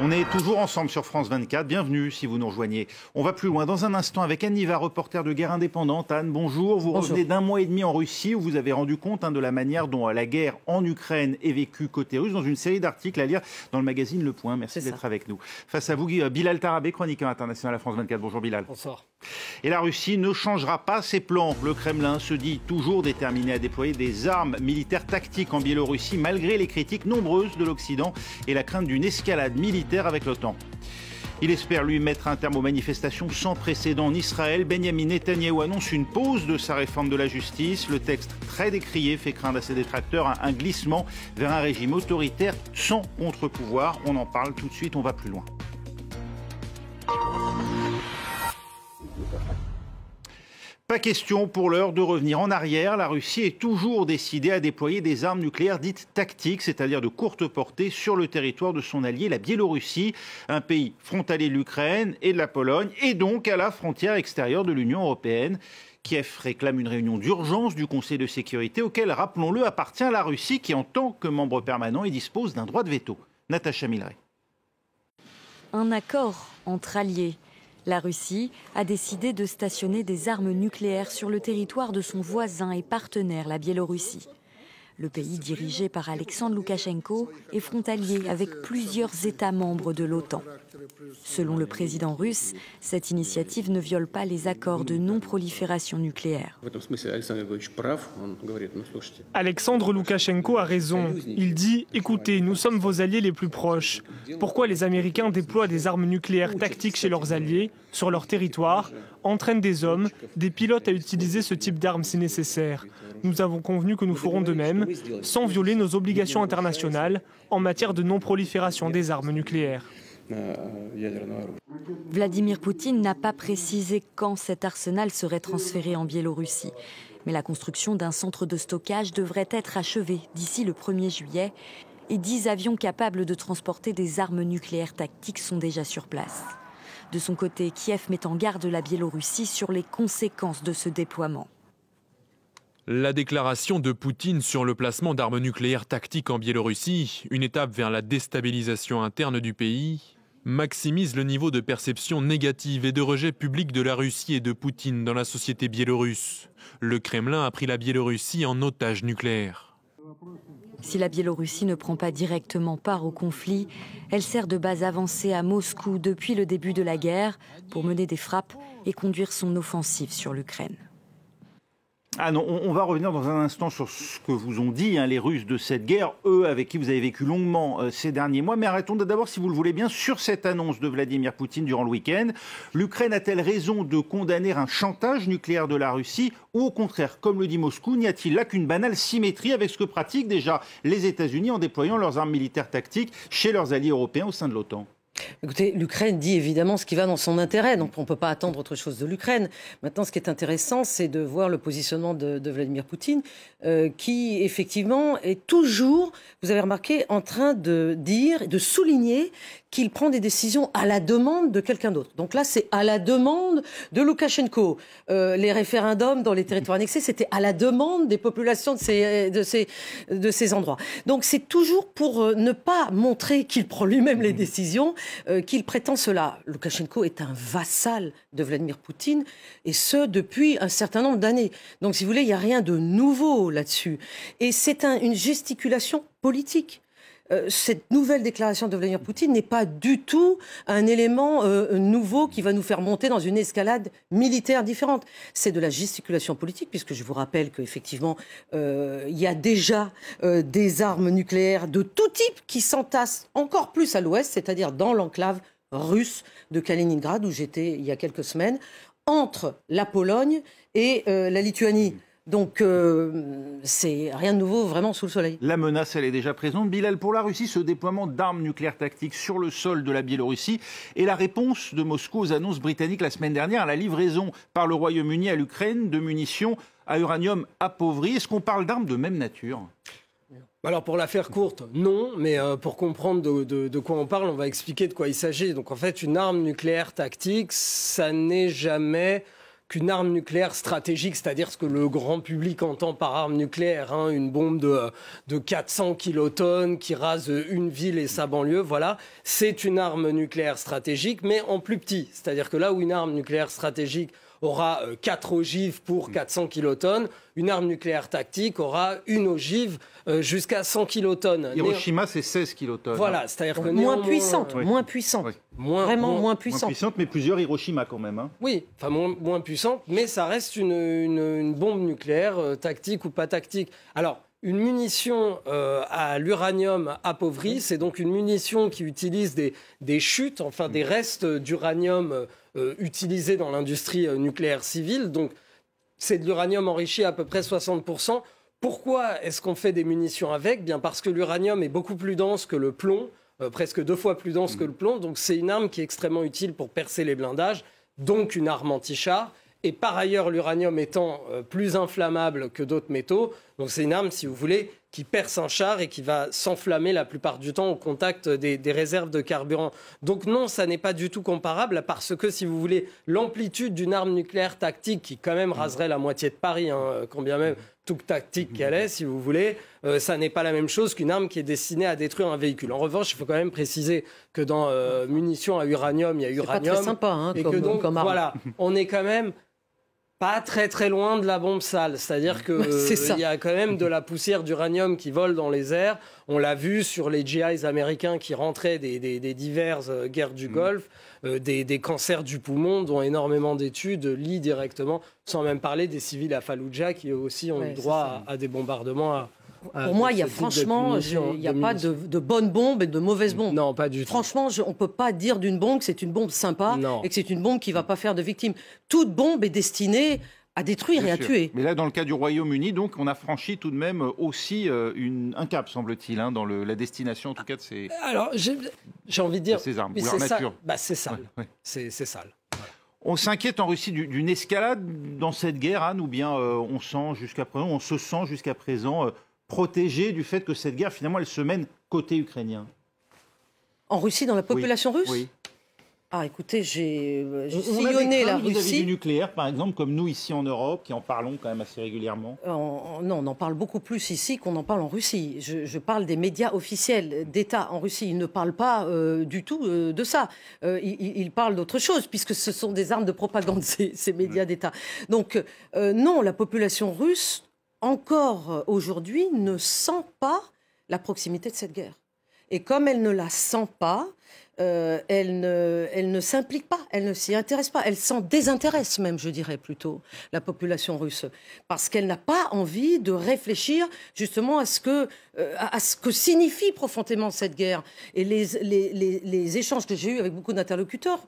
On est toujours ensemble sur France 24. Bienvenue si vous nous rejoignez. On va plus loin dans un instant avec Anne Niva, reporter de Guerre Indépendante. Anne, bonjour. Vous revenez d'un mois et demi en Russie où vous avez rendu compte de la manière dont la guerre en Ukraine est vécue côté russe dans une série d'articles à lire dans le magazine Le Point. Merci d'être avec nous. Face à vous, Bilal Tarabé, chroniqueur international à France 24. Bonjour Bilal. Bonsoir. Et la Russie ne changera pas ses plans. Le Kremlin se dit toujours déterminé à déployer des armes militaires tactiques en Biélorussie malgré les critiques nombreuses de l'Occident et la crainte d'une escalade militaire avec l'OTAN. Il espère lui mettre un terme aux manifestations sans précédent en Israël. Benjamin Netanyahou annonce une pause de sa réforme de la justice. Le texte très décrié fait craindre à ses détracteurs un glissement vers un régime autoritaire sans contre-pouvoir. On en parle tout de suite, on va plus loin. Pas question pour l'heure de revenir en arrière. La Russie est toujours décidée à déployer des armes nucléaires dites tactiques, c'est-à-dire de courte portée, sur le territoire de son allié, la Biélorussie, un pays frontalier de l'Ukraine et de la Pologne, et donc à la frontière extérieure de l'Union européenne. Kiev réclame une réunion d'urgence du Conseil de sécurité auquel, rappelons-le, appartient la Russie qui, en tant que membre permanent, y dispose d'un droit de veto. Natacha Milray. Un accord entre alliés. La Russie a décidé de stationner des armes nucléaires sur le territoire de son voisin et partenaire, la Biélorussie. Le pays dirigé par Alexandre Loukachenko est frontalier avec plusieurs États membres de l'OTAN. Selon le président russe, cette initiative ne viole pas les accords de non-prolifération nucléaire. Alexandre Loukachenko a raison. Il dit « Écoutez, nous sommes vos alliés les plus proches. Pourquoi les Américains déploient des armes nucléaires tactiques chez leurs alliés, sur leur territoire, entraînent des hommes, des pilotes à utiliser ce type d'armes si nécessaire ? Nous avons convenu que nous ferons de même, sans violer nos obligations internationales en matière de non-prolifération des armes nucléaires. » Vladimir Poutine n'a pas précisé quand cet arsenal serait transféré en Biélorussie. Mais la construction d'un centre de stockage devrait être achevée d'ici le 1er juillet. Et 10 avions capables de transporter des armes nucléaires tactiques sont déjà sur place. De son côté, Kiev met en garde la Biélorussie sur les conséquences de ce déploiement. La déclaration de Poutine sur le placement d'armes nucléaires tactiques en Biélorussie, une étape vers la déstabilisation interne du pays, maximise le niveau de perception négative et de rejet public de la Russie et de Poutine dans la société biélorusse. Le Kremlin a pris la Biélorussie en otage nucléaire. Si la Biélorussie ne prend pas directement part au conflit, elle sert de base avancée à Moscou depuis le début de la guerre pour mener des frappes et conduire son offensive sur l'Ukraine. Ah non, on va revenir dans un instant sur ce que vous ont dit les Russes de cette guerre, eux avec qui vous avez vécu longuement ces derniers mois. Mais arrêtons d'abord, si vous le voulez bien, sur cette annonce de Vladimir Poutine durant le week-end. L'Ukraine a-t-elle raison de condamner un chantage nucléaire de la Russie ou au contraire, comme le dit Moscou, n'y a-t-il là qu'une banale symétrie avec ce que pratiquent déjà les États-Unis en déployant leurs armes militaires tactiques chez leurs alliés européens au sein de l'OTAN ? Écoutez, l'Ukraine dit évidemment ce qui va dans son intérêt, donc on ne peut pas attendre autre chose de l'Ukraine. Maintenant, ce qui est intéressant, c'est de voir le positionnement de Vladimir Poutine, qui effectivement est toujours, vous avez remarqué, en train de dire, de souligner qu'il prend des décisions à la demande de quelqu'un d'autre. Donc là, c'est à la demande de Loukachenko. Les référendums dans les territoires annexés, c'était à la demande des populations de ces endroits. Donc c'est toujours pour ne pas montrer qu'il prend lui-même les décisions, qu'il prétend cela. Loukachenko est un vassal de Vladimir Poutine, et ce, depuis un certain nombre d'années. Donc si vous voulez, il n'y a rien de nouveau là-dessus. Et c'est une gesticulation politique. Cette nouvelle déclaration de Vladimir Poutine n'est pas du tout un élément nouveau qui va nous faire monter dans une escalade militaire différente. C'est de la gesticulation politique, puisque je vous rappelle qu'effectivement, il y a déjà des armes nucléaires de tout type qui s'entassent encore plus à l'ouest, c'est-à-dire dans l'enclave russe de Kaliningrad, où j'étais il y a quelques semaines, entre la Pologne et la Lituanie. Donc, c'est rien de nouveau vraiment sous le soleil. La menace, elle est déjà présente. Bilal, pour la Russie, ce déploiement d'armes nucléaires tactiques sur le sol de la Biélorussie est la réponse de Moscou aux annonces britanniques la semaine dernière à la livraison par le Royaume-Uni à l'Ukraine de munitions à uranium appauvri. Est-ce qu'on parle d'armes de même nature ? Alors pour la faire courte, non, mais pour comprendre de quoi on parle, on va expliquer de quoi il s'agit. Donc en fait, une arme nucléaire tactique, ça n'est jamais qu'une arme nucléaire stratégique, c'est-à-dire ce que le grand public entend par arme nucléaire, hein, une bombe de 400 kilotonnes qui rase une ville et sa banlieue, voilà, c'est une arme nucléaire stratégique, mais en plus petit. C'est-à-dire que là où une arme nucléaire stratégique aura 4 ogives pour 400 kilotonnes, une arme nucléaire tactique aura une ogive jusqu'à 100 kilotonnes. Hiroshima, c'est 16 kilotonnes. Voilà, c'est-à-dire que moins puissante, moins puissante. Oui. Vraiment moins Moins puissante. puissante, mais plusieurs Hiroshima quand même. Hein. Oui, enfin moins puissante, mais ça reste une bombe nucléaire, tactique ou pas tactique. Alors, une munition à l'uranium appauvri, c'est donc une munition qui utilise des chutes, enfin des restes d'uranium utilisés dans l'industrie nucléaire civile. Donc, c'est de l'uranium enrichi à peu près 60%. Pourquoi est-ce qu'on fait des munitions avec ? Bien parce que l'uranium est beaucoup plus dense que le plomb, presque 2 fois plus dense que le plomb. Donc, c'est une arme qui est extrêmement utile pour percer les blindages, donc une arme anti-char. Et par ailleurs, l'uranium étant plus inflammable que d'autres métaux, donc c'est une arme, si vous voulez, qui perce un char et qui va s'enflammer la plupart du temps au contact des réserves de carburant. Donc non, ça n'est pas du tout comparable parce que, si vous voulez, l'amplitude d'une arme nucléaire tactique qui quand même raserait la moitié de Paris, hein, quand bien même toute tactique qu'elle est, si vous voulez, ça n'est pas la même chose qu'une arme qui est destinée à détruire un véhicule. En revanche, il faut quand même préciser que dans munitions à uranium, il y a uranium. C'est pas très sympa, hein, et comme, que donc, comme arme. voilà, on est quand même pas très très loin de la bombe sale. C'est-à-dire qu'il y a quand même de la poussière d'uranium qui vole dans les airs. On l'a vu sur les GIs américains qui rentraient des diverses guerres du Golfe, des cancers du poumon dont énormément d'études lient directement, sans même parler des civils à Fallujah qui eux aussi ont eu droit à des bombardements. Pour moi, il y a franchement, il n'y a pas de bonnes bombes et de mauvaises bombes. Non, pas du tout. Franchement, on ne peut pas dire d'une bombe que c'est une bombe sympa et que c'est une bombe qui ne va pas faire de victimes. Toute bombe est destinée à détruire et à tuer. Mais là, dans le cas du Royaume-Uni, donc, on a franchi tout de même aussi un cap, semble-t-il, hein, dans la destination, en tout cas, de ces... Alors, j'ai envie de dire... ces armes, ou leur nature. C'est sale. Ouais. C'est sale. On s'inquiète en Russie d'une escalade dans cette guerre, Anne, ou bien on se sent jusqu'à présent protégé du fait que cette guerre, finalement, elle se mène côté ukrainien. En Russie, dans la population russe ? Oui. Ah, écoutez, j'ai sillonné la Russie. Russie. Du nucléaire, par exemple, comme nous ici en Europe, qui en parlons quand même assez régulièrement. Non, on en parle beaucoup plus ici qu'on en parle en Russie. Je parle des médias officiels d'État en Russie. Ils ne parlent pas du tout de ça. Ils parlent d'autre chose, puisque ce sont des armes de propagande, ces médias d'État. Donc, non, la population russe, encore aujourd'hui, ne sent pas la proximité de cette guerre. Et comme elle ne la sent pas, elle ne s'implique pas, elle ne s'y intéresse pas, elle s'en désintéresse même, je dirais plutôt, la population russe, parce qu'elle n'a pas envie de réfléchir justement à ce que signifie profondément cette guerre. Et les échanges que j'ai eus avec beaucoup d'interlocuteurs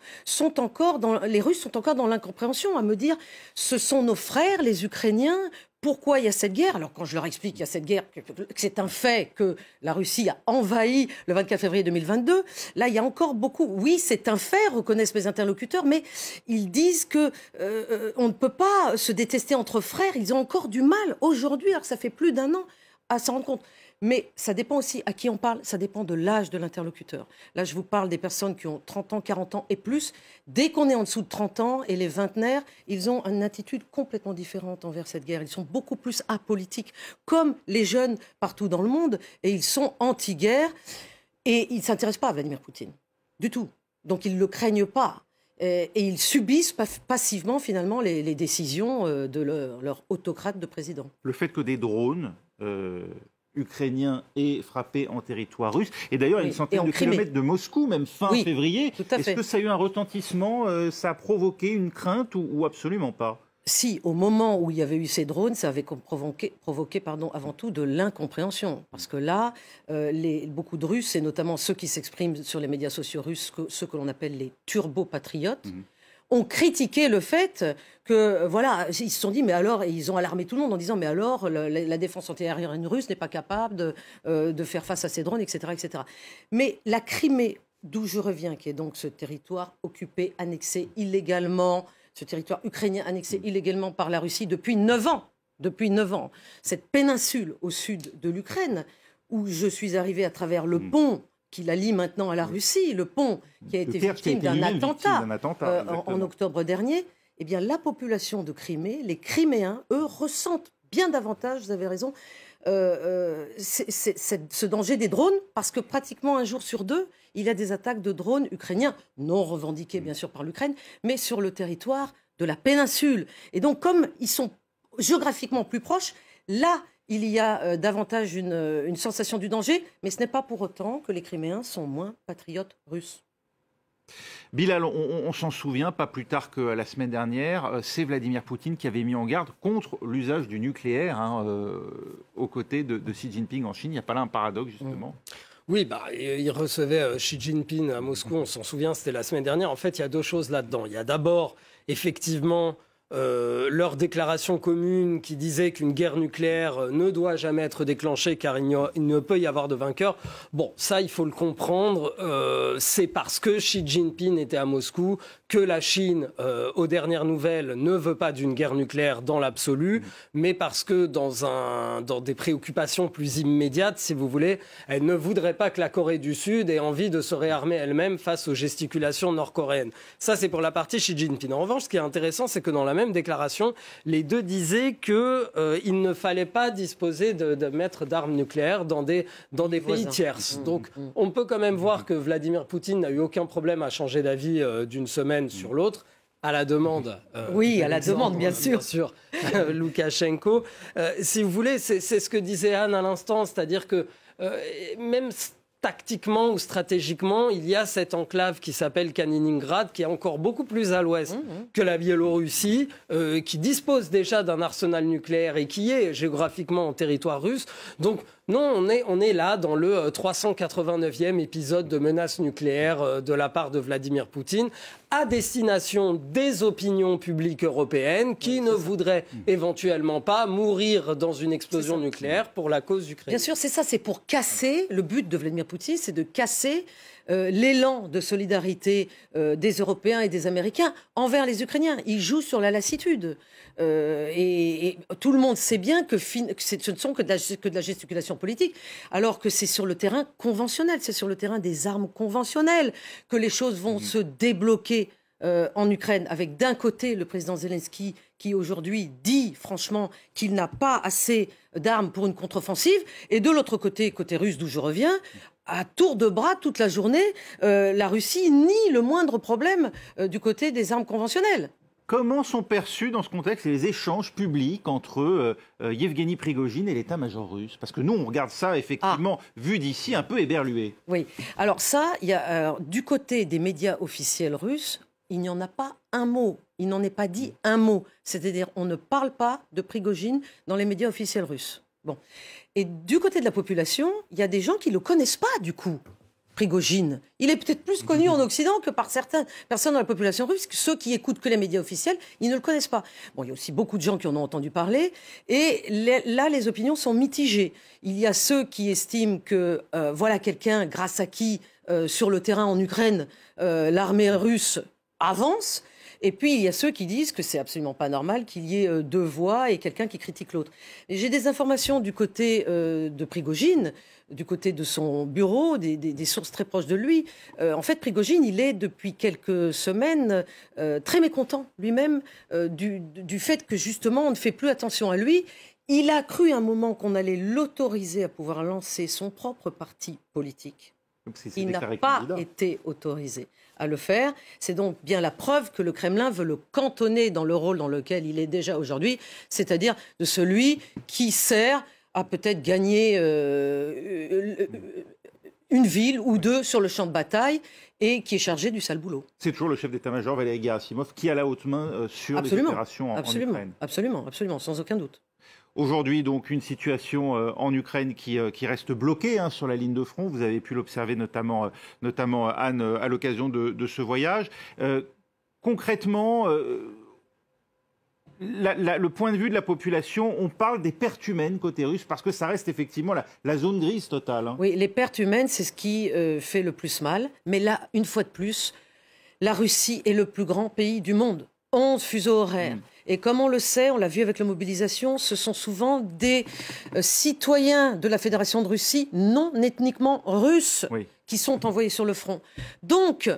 les Russes sont encore dans l'incompréhension, à me dire, ce sont nos frères, les Ukrainiens. Pourquoi il y a cette guerre ? Alors, quand je leur explique qu'il y a cette guerre, que c'est un fait que la Russie a envahi le 24 février 2022, là, il y a encore beaucoup... Oui, c'est un fait, reconnaissent mes interlocuteurs, mais ils disent que on ne peut pas se détester entre frères. Ils ont encore du mal aujourd'hui, alors que ça fait plus d'1 an, à s'en rendre compte. Mais ça dépend aussi à qui on parle, ça dépend de l'âge de l'interlocuteur. Là, je vous parle des personnes qui ont 30 ans, 40 ans et plus. Dès qu'on est en dessous de 30 ans, et les vingtenaires, ils ont une attitude complètement différente envers cette guerre. Ils sont beaucoup plus apolitiques, comme les jeunes partout dans le monde, et ils sont anti-guerre. Et ils ne s'intéressent pas à Vladimir Poutine, du tout. Donc, ils ne le craignent pas. Et ils subissent passivement, finalement, les décisions de leur autocrate de président. Le fait que des drones... ukrainien est frappé en territoire russe. Et d'ailleurs, une centaine de kilomètres de Moscou, même fin février. Est-ce que ça a eu un retentissement ? Ça a provoqué une crainte ou absolument pas ? Si, au moment où il y avait eu ces drones, ça avait provoqué avant tout de l'incompréhension. Parce que là, beaucoup de Russes, et notamment ceux qui s'expriment sur les médias sociaux russes, ceux que l'on appelle les turbo-patriotes, ont critiqué le fait que, voilà, ils se sont dit, mais alors, et ils ont alarmé tout le monde en disant, mais alors, la défense antiaérienne russe n'est pas capable de faire face à ces drones, etc., etc. Mais la Crimée, d'où je reviens, qui est donc ce territoire occupé, annexé illégalement, ce territoire ukrainien annexé illégalement par la Russie depuis 9 ans. Depuis 9 ans. Cette péninsule au sud de l'Ukraine, où je suis arrivée à travers le pont qui la lie maintenant à la Russie, le pont qui a été victime d'un attentat en octobre dernier, eh bien, la population de Crimée, les Criméens, eux, ressentent bien davantage, vous avez raison, ce danger des drones, parce que pratiquement un jour sur deux, il y a des attaques de drones ukrainiens, non revendiquées bien sûr par l'Ukraine, mais sur le territoire de la péninsule. Et donc, comme ils sont géographiquement plus proches, là, il y a davantage une sensation du danger, mais ce n'est pas pour autant que les Criméens sont moins patriotes russes. Bilal, on s'en souvient, pas plus tard que la semaine dernière, c'est Vladimir Poutine qui avait mis en garde contre l'usage du nucléaire aux côtés de Xi Jinping en Chine. Il n'y a pas là un paradoxe, justement ? Oui, il recevait Xi Jinping à Moscou, on s'en souvient, c'était la semaine dernière. En fait, il y a deux choses là-dedans. Il y a d'abord, effectivement, leur déclaration commune qui disait qu'une guerre nucléaire ne doit jamais être déclenchée car il ne peut y avoir de vainqueur. Bon, ça, il faut le comprendre. C'est parce que Xi Jinping était à Moscou que la Chine, aux dernières nouvelles, ne veut pas d'une guerre nucléaire dans l'absolu, mais parce que dans des préoccupations plus immédiates, si vous voulez, elle ne voudrait pas que la Corée du Sud ait envie de se réarmer elle-même face aux gesticulations nord-coréennes. Ça, c'est pour la partie Xi Jinping. En revanche, ce qui est intéressant, c'est que dans la même déclaration, les deux disaient qu'il ne fallait pas disposer de mettre d'armes nucléaires dans des pays tiers. Donc, on peut quand même voir que Vladimir Poutine n'a eu aucun problème à changer d'avis d'une semaine sur l'autre, à la demande. Oui, à la demande, bien sûr. Loukachenko. Si vous voulez, c'est ce que disait Anne à l'instant, c'est-à-dire que même tactiquement ou stratégiquement, il y a cette enclave qui s'appelle Kaliningrad, qui est encore beaucoup plus à l'ouest que la Biélorussie, qui dispose déjà d'un arsenal nucléaire et qui est géographiquement en territoire russe. Donc, non, on est là dans le 389e épisode de menace nucléaire de la part de Vladimir Poutine, à destination des opinions publiques européennes qui ne voudraient éventuellement pas mourir dans une explosion nucléaire pour la cause ukrainienne. Bien sûr, c'est ça, c'est pour casser, le but de Vladimir Poutine, c'est de casser l'élan de solidarité des Européens et des Américains envers les Ukrainiens. Il joue sur la lassitude. Et tout le monde sait bien que ce ne sont que de la gesticulation politique, alors que c'est sur le terrain conventionnel, c'est sur le terrain des armes conventionnelles que les choses vont se débloquer en Ukraine, avec d'un côté le président Zelensky qui aujourd'hui dit franchement qu'il n'a pas assez d'armes pour une contre-offensive, et de l'autre côté, côté russe d'où je reviens, à tour de bras toute la journée, la Russie nie le moindre problème du côté des armes conventionnelles. Comment sont perçus dans ce contexte les échanges publics entre Yevgeny Prigojine et l'état-major russe? Parce que nous, on regarde ça, effectivement, vu d'ici, un peu éberlué. Oui, alors ça, du côté des médias officiels russes, il n'y en a pas un mot. Il n'en est pas dit un mot. C'est-à-dire, on ne parle pas de Prigojine dans les médias officiels russes. Bon. Et du côté de la population, il y a des gens qui ne le connaissent pas, du coup. Prigojine. Il est peut-être plus connu en Occident que par certaines personnes dans la population russe. Ceux qui écoutent que les médias officiels, ils ne le connaissent pas. Bon, il y a aussi beaucoup de gens qui en ont entendu parler. Et là, les opinions sont mitigées. Il y a ceux qui estiment que voilà quelqu'un grâce à qui, sur le terrain en Ukraine, l'armée russe avance. Et puis, il y a ceux qui disent que c'est absolument pas normal qu'il y ait deux voix et quelqu'un qui critique l'autre. J'ai des informations du côté de Prigojine, du côté de son bureau, des sources très proches de lui. En fait, Prigojine, il est depuis quelques semaines très mécontent lui-même du fait que justement on ne fait plus attention à lui. Il a cru un moment qu'on allait l'autoriser à pouvoir lancer son propre parti politique. Il n'a pas été autorisé à le faire. C'est donc bien la preuve que le Kremlin veut le cantonner dans le rôle dans lequel il est déjà aujourd'hui, c'est-à-dire de celui qui sert à peut-être gagner une ville ou deux sur le champ de bataille et qui est chargé du sale boulot. C'est toujours le chef d'état-major Valéry Gerasimov qui a la haute main sur les opérations en Ukraine. Absolument, sans aucun doute. Aujourd'hui, donc, une situation en Ukraine qui reste bloquée sur la ligne de front. Vous avez pu l'observer notamment Anne, à l'occasion de ce voyage. Concrètement, le point de vue de la population, on parle des pertes humaines côté russe, parce que ça reste effectivement la zone grise totale. Oui, les pertes humaines, c'est ce qui fait le plus mal. Mais là, une fois de plus, la Russie est le plus grand pays du monde. 11 fuseaux horaires. Et comme on le sait, on l'a vu avec la mobilisation, ce sont souvent des citoyens de la Fédération de Russie non ethniquement russes qui sont envoyés sur le front. Donc,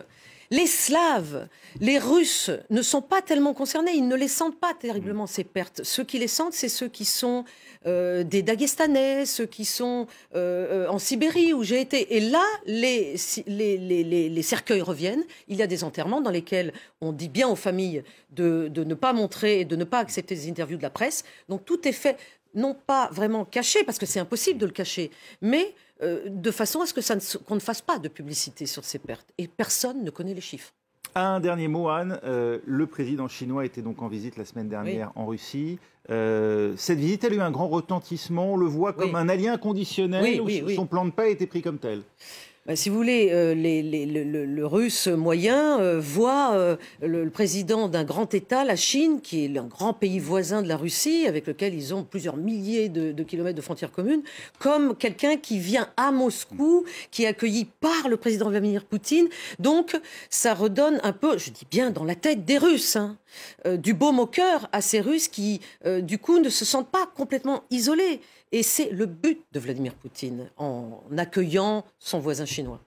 Les Slaves, les Russes ne sont pas tellement concernés, ils ne les sentent pas terriblement ces pertes. Ceux qui les sentent, c'est ceux qui sont des Daguestanais, ceux qui sont en Sibérie où j'ai été. Et là, les cercueils reviennent. Il y a des enterrements dans lesquels on dit bien aux familles de ne pas montrer et de ne pas accepter des interviews de la presse. Donc tout est fait, non pas vraiment caché, parce que c'est impossible de le cacher, mais de façon à ce que qu'on ne fasse pas de publicité sur ces pertes. Et personne ne connaît les chiffres. Un dernier mot, Anne. Le président chinois était donc en visite la semaine dernière en Russie. Cette visite, elle a eu un grand retentissement. On le voit comme un allié inconditionnel. Son plan de paix a été pris comme tel. Si vous voulez, le russe moyen voit le président d'un grand État, la Chine, qui est un grand pays voisin de la Russie, avec lequel ils ont plusieurs milliers de kilomètres de frontières communes, comme quelqu'un qui vient à Moscou, qui est accueilli par le président Vladimir Poutine. Donc, ça redonne un peu, je dis bien dans la tête des Russes, du baume au cœur à ces Russes qui, du coup, ne se sentent pas complètement isolés. Et c'est le but de Vladimir Poutine en accueillant son voisin chinois.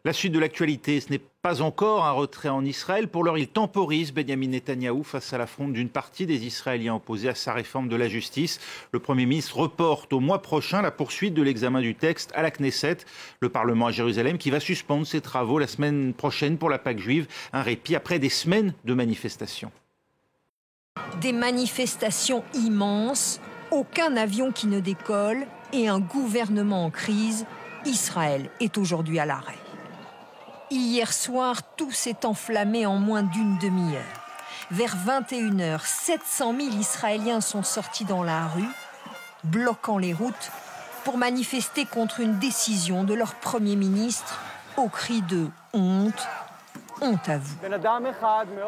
La suite de l'actualité, ce n'est pas encore un retrait en Israël. Pour l'heure, il temporise Benyamin Netanyahou face à l'affront d'une partie des Israéliens opposés à sa réforme de la justice. Le Premier ministre reporte au mois prochain la poursuite de l'examen du texte à la Knesset, le Parlement à Jérusalem, qui va suspendre ses travaux la semaine prochaine pour la Pâque juive. Un répit après des semaines de manifestations. Des manifestations immenses, aucun avion qui ne décolle et un gouvernement en crise. Israël est aujourd'hui à l'arrêt. Hier soir, tout s'est enflammé en moins d'une demi-heure. Vers 21h, 700 000 Israéliens sont sortis dans la rue, bloquant les routes pour manifester contre une décision de leur Premier ministre au cri de « honte ». Honte à vous.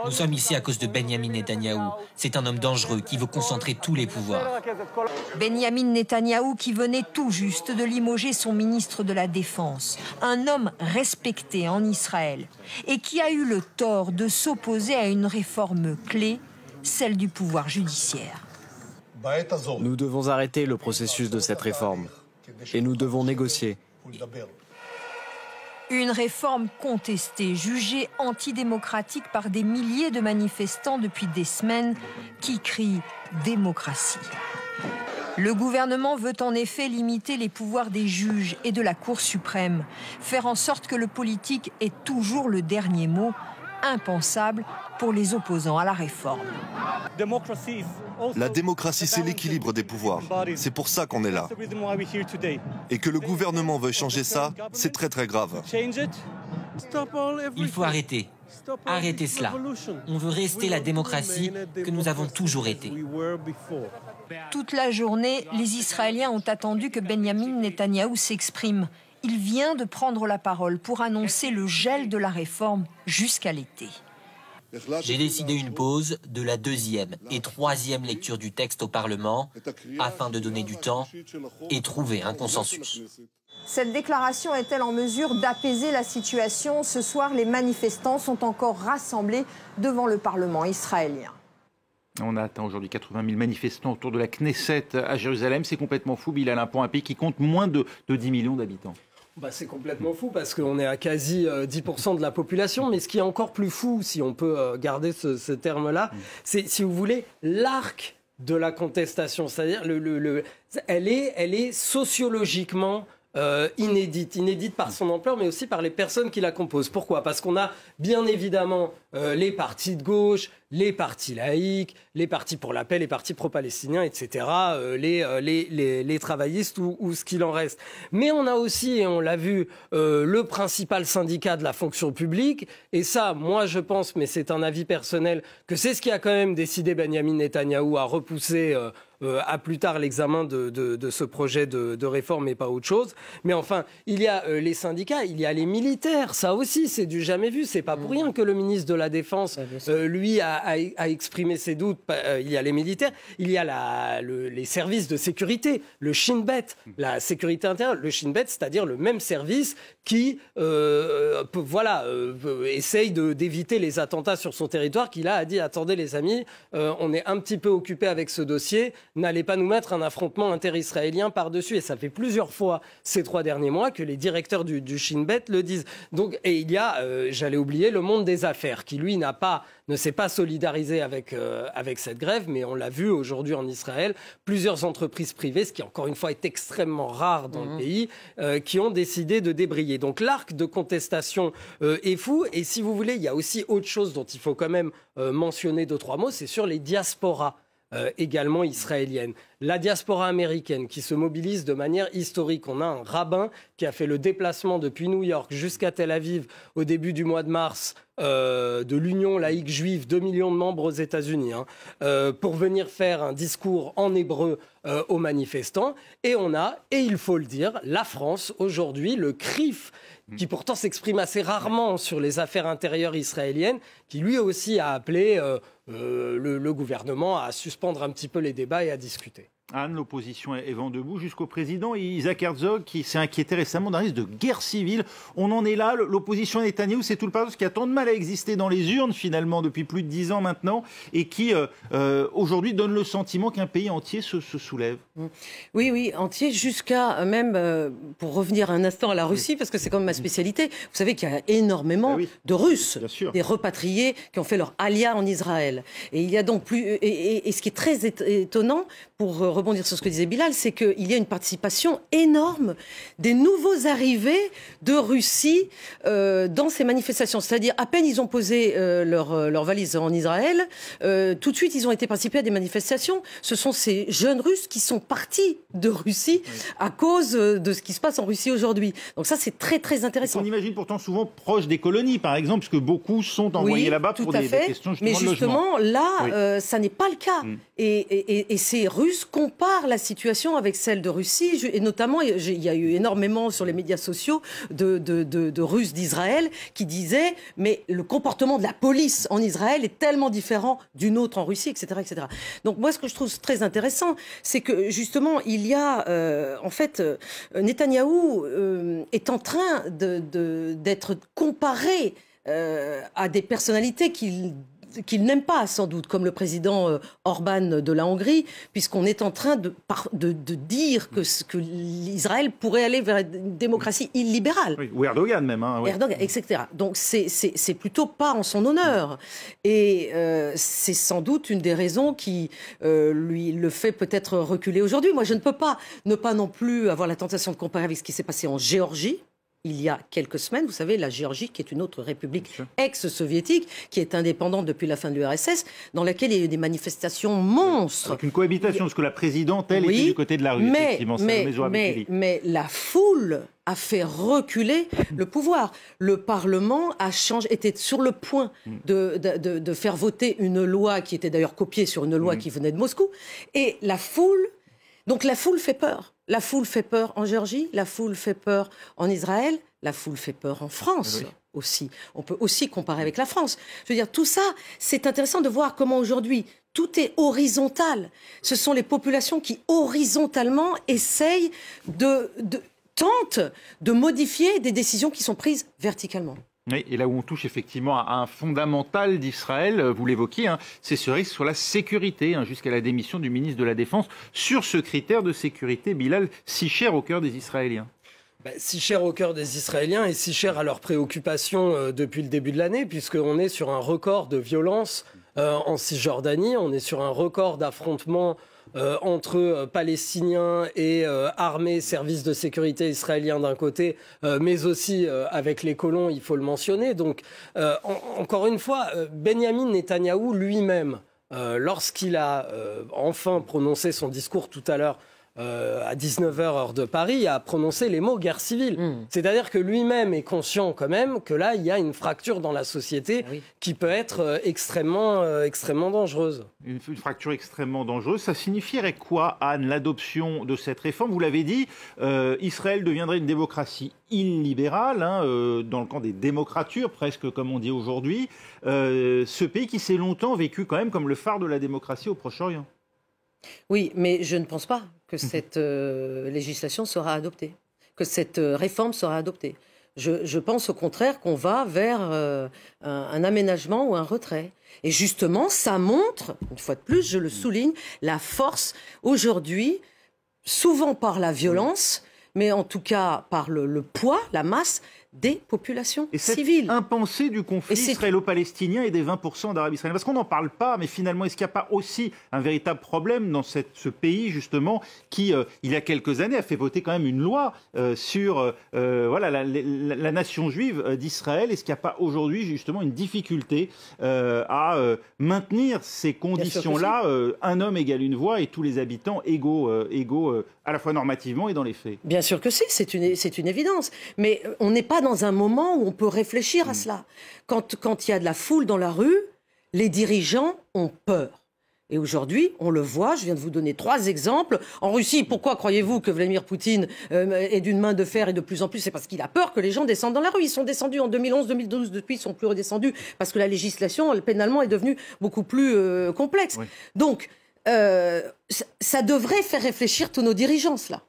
Nous sommes ici à cause de Benyamin Netanyahou. C'est un homme dangereux qui veut concentrer tous les pouvoirs. Benyamin Netanyahou qui venait tout juste de limoger son ministre de la Défense, un homme respecté en Israël et qui a eu le tort de s'opposer à une réforme clé, celle du pouvoir judiciaire. Nous devons arrêter le processus de cette réforme et nous devons négocier. Une réforme contestée, jugée antidémocratique par des milliers de manifestants depuis des semaines qui crient « démocratie ». Le gouvernement veut en effet limiter les pouvoirs des juges et de la Cour suprême, faire en sorte que le politique ait toujours le dernier mot, impensable pour les opposants à la réforme. La démocratie, c'est l'équilibre des pouvoirs. C'est pour ça qu'on est là. Et que le gouvernement veuille changer ça, c'est très très grave. Il faut arrêter. Arrêtez cela. On veut rester la démocratie que nous avons toujours été. Toute la journée, les Israéliens ont attendu que Benyamin Netanyahou s'exprime. Il vient de prendre la parole pour annoncer le gel de la réforme jusqu'à l'été. J'ai décidé une pause de la 2e et 3e lecture du texte au Parlement afin de donner du temps et trouver un consensus. Cette déclaration est-elle en mesure d'apaiser la situation? Ce soir, les manifestants sont encore rassemblés devant le Parlement israélien. On a atteint aujourd'hui 80 000 manifestants autour de la Knesset à Jérusalem. C'est complètement fou, Bilal, pour un pays qui compte moins de 10 millions d'habitants. C'est complètement fou parce qu'on est à quasi 10% de la population. Mais ce qui est encore plus fou, si on peut garder ce terme-là, c'est, si vous voulez, l'arc de la contestation. C'est-à-dire, elle est sociologiquement inédite par son ampleur, mais aussi par les personnes qui la composent. Pourquoi? Parce qu'on a bien évidemment les partis de gauche, les partis laïcs, les partis pour la paix, les partis pro-palestiniens, etc., les travaillistes ou ce qu'il en reste. Mais on a aussi, et on l'a vu, le principal syndicat de la fonction publique, et ça, moi je pense, mais c'est un avis personnel, que c'est ce qui a quand même décidé Benyamin Netanyahou à repousser à plus tard l'examen de ce projet de réforme et pas autre chose. Mais enfin, il y a les syndicats, il y a les militaires, ça aussi c'est du jamais vu, c'est pas pour rien que le ministre de la Défense, lui, a exprimé ses doutes. Il y a les militaires, il y a les services de sécurité, le Shin Bet, la sécurité intérieure, le Shin Bet, c'est-à-dire le même service qui essaye d'éviter les attentats sur son territoire, qui là a dit, attendez les amis, on est un petit peu occupé avec ce dossier, n'allait pas nous mettre un affrontement inter-israélien par-dessus. Et ça fait plusieurs fois ces 3 derniers mois que les directeurs du Shin Bet le disent. Donc, et il y a, j'allais oublier, le monde des affaires qui, lui, ne s'est pas solidarisé avec cette grève, mais on l'a vu aujourd'hui en Israël, plusieurs entreprises privées, ce qui encore une fois est extrêmement rare dans le pays, qui ont décidé de débrayer. Donc l'arc de contestation est fou. Et si vous voulez, il y a aussi autre chose dont il faut quand même mentionner 2-3 mots, c'est sur les diasporas. Également israélienne. La diaspora américaine qui se mobilise de manière historique. On a un rabbin qui a fait le déplacement depuis New York jusqu'à Tel Aviv au début du mois de mars de l'Union laïque juive, 2 millions de membres aux États-Unis, pour venir faire un discours en hébreu aux manifestants. Et on a, et il faut le dire, la France aujourd'hui, le CRIF, qui pourtant s'exprime assez rarement sur les affaires intérieures israéliennes, qui lui aussi a appelé le gouvernement à suspendre un petit peu les débats et à discuter. Anne, l'opposition est vent debout jusqu'au président Isaac Herzog qui s'est inquiété récemment d'un risque de guerre civile. On en est là, l'opposition à Netanyahou, c'est tout le paradoxe qui a tant de mal à exister dans les urnes finalement depuis plus de 10 ans maintenant et qui aujourd'hui donne le sentiment qu'un pays entier se soulève. Oui, entier jusqu'à même, pour revenir un instant à la Russie, parce que c'est quand même ma spécialité, vous savez qu'il y a énormément de Russes, des repatriés qui ont fait leur alia en Israël. Et il y a donc et ce qui est très étonnant, pour rebondir sur ce que disait Bilal, c'est qu'il y a une participation énorme des nouveaux arrivés de Russie dans ces manifestations. C'est-à-dire, à peine ils ont posé leur valise en Israël, tout de suite ils ont été participés à des manifestations. Ce sont ces jeunes Russes qui sont partis de Russie à cause de ce qui se passe en Russie aujourd'hui. Donc ça, c'est très très intéressant. On imagine pourtant souvent proche des colonies, par exemple, parce que beaucoup sont envoyés là-bas pour des questions justement de logement. Mais justement, là, ça n'est pas le cas. Et ces Russes comparent la situation avec celle de Russie, et notamment, il y a eu énormément sur les médias sociaux de Russes d'Israël qui disaient « mais le comportement de la police en Israël est tellement différent d'une autre en Russie, etc. etc. » Donc moi, ce que je trouve très intéressant, c'est que justement, il y a, en fait, Netanyahou est en train d'être comparé à des personnalités qu'il n'aime pas, sans doute, comme le président Orban de la Hongrie, puisqu'on est en train de dire que l'Israël pourrait aller vers une démocratie illibérale. Oui, ou Erdogan même. Erdogan, etc. Donc c'est plutôt pas en son honneur. Et c'est sans doute une des raisons qui lui le fait peut-être reculer aujourd'hui. Moi, je ne peux pas ne pas non plus avoir la tentation de comparer avec ce qui s'est passé en Géorgie. Il y a quelques semaines, vous savez, la Géorgie, qui est une autre république ex-soviétique, qui est indépendante depuis la fin de l'URSS, dans laquelle il y a eu des manifestations monstres. Avec une cohabitation, parce que la présidente, elle, était du côté de la rue, effectivement. Mais la foule a fait reculer le pouvoir. Le Parlement était sur le point de faire voter une loi qui était d'ailleurs copiée sur une loi qui venait de Moscou. Et la foule fait peur. La foule fait peur en Géorgie, la foule fait peur en Israël, la foule fait peur en France aussi. On peut aussi comparer avec la France. Je veux dire, tout ça, c'est intéressant de voir comment aujourd'hui tout est horizontal. Ce sont les populations qui horizontalement essayent tentent de modifier des décisions qui sont prises verticalement. Oui, et là où on touche effectivement à un fondamental d'Israël, vous l'évoquiez, c'est ce risque sur la sécurité, jusqu'à la démission du ministre de la Défense, sur ce critère de sécurité, Bilal, si cher au cœur des Israéliens. Si cher au cœur des Israéliens et si cher à leurs préoccupations depuis le début de l'année, puisqu'on est sur un record de violence en Cisjordanie, on est sur un record d'affrontements entre Palestiniens et armées, services de sécurité israéliens d'un côté, mais aussi avec les colons, il faut le mentionner. Donc, encore une fois, Benyamin Netanyahou lui-même, lorsqu'il a enfin prononcé son discours tout à l'heure, à 19h heure de Paris, a prononcé les mots guerre civile. C'est-à-dire que lui-même est conscient quand même que là, il y a une fracture dans la société qui peut être extrêmement dangereuse. Une fracture extrêmement dangereuse. Ça signifierait quoi, Anne, l'adoption de cette réforme? Vous l'avez dit, Israël deviendrait une démocratie illibérale, dans le camp des démocratures, presque comme on dit aujourd'hui. Ce pays qui s'est longtemps vécu quand même comme le phare de la démocratie au Proche-Orient. Oui, mais je ne pense pas que cette législation sera adoptée, que cette réforme sera adoptée. Je pense au contraire qu'on va vers un aménagement ou un retrait. Et justement, ça montre, une fois de plus, je le souligne, la force aujourd'hui, souvent par la violence, mais en tout cas par le poids, la masse des populations civiles. Et impensé du conflit israélo-palestinien et des 20% d'Arabes israéliens. Parce qu'on n'en parle pas, mais finalement, est-ce qu'il n'y a pas aussi un véritable problème dans ce pays, justement, qui, il y a quelques années, a fait voter quand même une loi sur la nation juive d'Israël? Est-ce qu'il n'y a pas aujourd'hui, justement, une difficulté à maintenir ces conditions-là, un homme égale une voix et tous les habitants égaux à la fois normativement et dans les faits? Bien sûr que si, c'est une évidence. Mais on n'est pas dans un moment où on peut réfléchir à cela. Quand il y a de la foule dans la rue, les dirigeants ont peur. Et aujourd'hui, on le voit, je viens de vous donner 3 exemples. En Russie, pourquoi croyez-vous que Vladimir Poutine est d'une main de fer et de plus en plus? C'est parce qu'il a peur que les gens descendent dans la rue. Ils sont descendus en 2011, 2012, depuis ils sont plus redescendus parce que la législation pénalement est devenue beaucoup plus complexe. Oui. Donc, ça devrait faire réfléchir tous nos dirigeants, cela.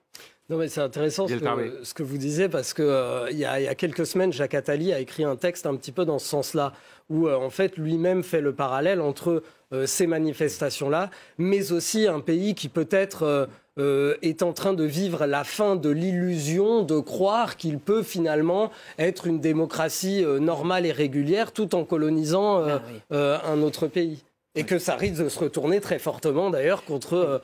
Non, mais c'est intéressant ce que vous disiez, parce que il y a quelques semaines, Jacques Attali a écrit un texte un petit peu dans ce sens-là, où en fait lui-même fait le parallèle entre ces manifestations-là, mais aussi un pays qui peut-être est en train de vivre la fin de l'illusion de croire qu'il peut finalement être une démocratie normale et régulière tout en colonisant un autre pays. Et que ça risque de se retourner très fortement d'ailleurs contre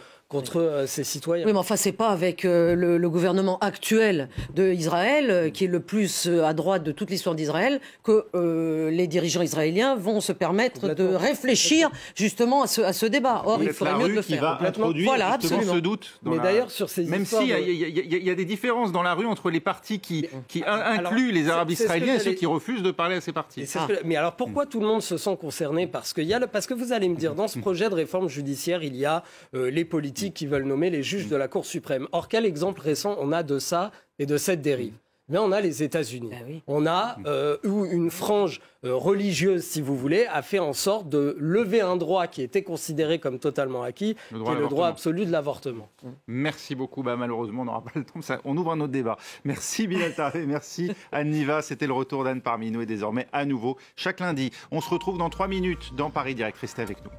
ses citoyens. Oui, mais enfin, c'est pas avec le gouvernement actuel d'Israël, qui est le plus à droite de toute l'histoire d'Israël, que les dirigeants israéliens vont se permettre de réfléchir justement à ce débat. Or, il faudrait mieux le faire. Voilà, absolument. Ce doute. Mais d'ailleurs, sur ces même s'il y a des différences dans la rue entre les partis qui incluent les Arabes israéliens et ceux qui refusent de parler à ces partis. Mais alors, pourquoi tout le monde se sent concerné? Parce que vous allez me dire, dans ce projet de réforme judiciaire, il y a les politiques qui veulent nommer les juges de la Cour suprême. Or, quel exemple récent on a de ça et de cette dérive? Mais on a les États-Unis. On a où une frange religieuse, si vous voulez, a fait en sorte de lever un droit qui était considéré comme totalement acquis, qui est le droit absolu de l'avortement. Merci beaucoup. Malheureusement, on n'aura pas le temps. On ouvre un autre débat. Merci Bilal Taré, merci Anne Niva. C'était le retour d'Anne parmi nous et désormais à nouveau chaque lundi. On se retrouve dans 3 minutes dans Paris Direct. Restez avec nous.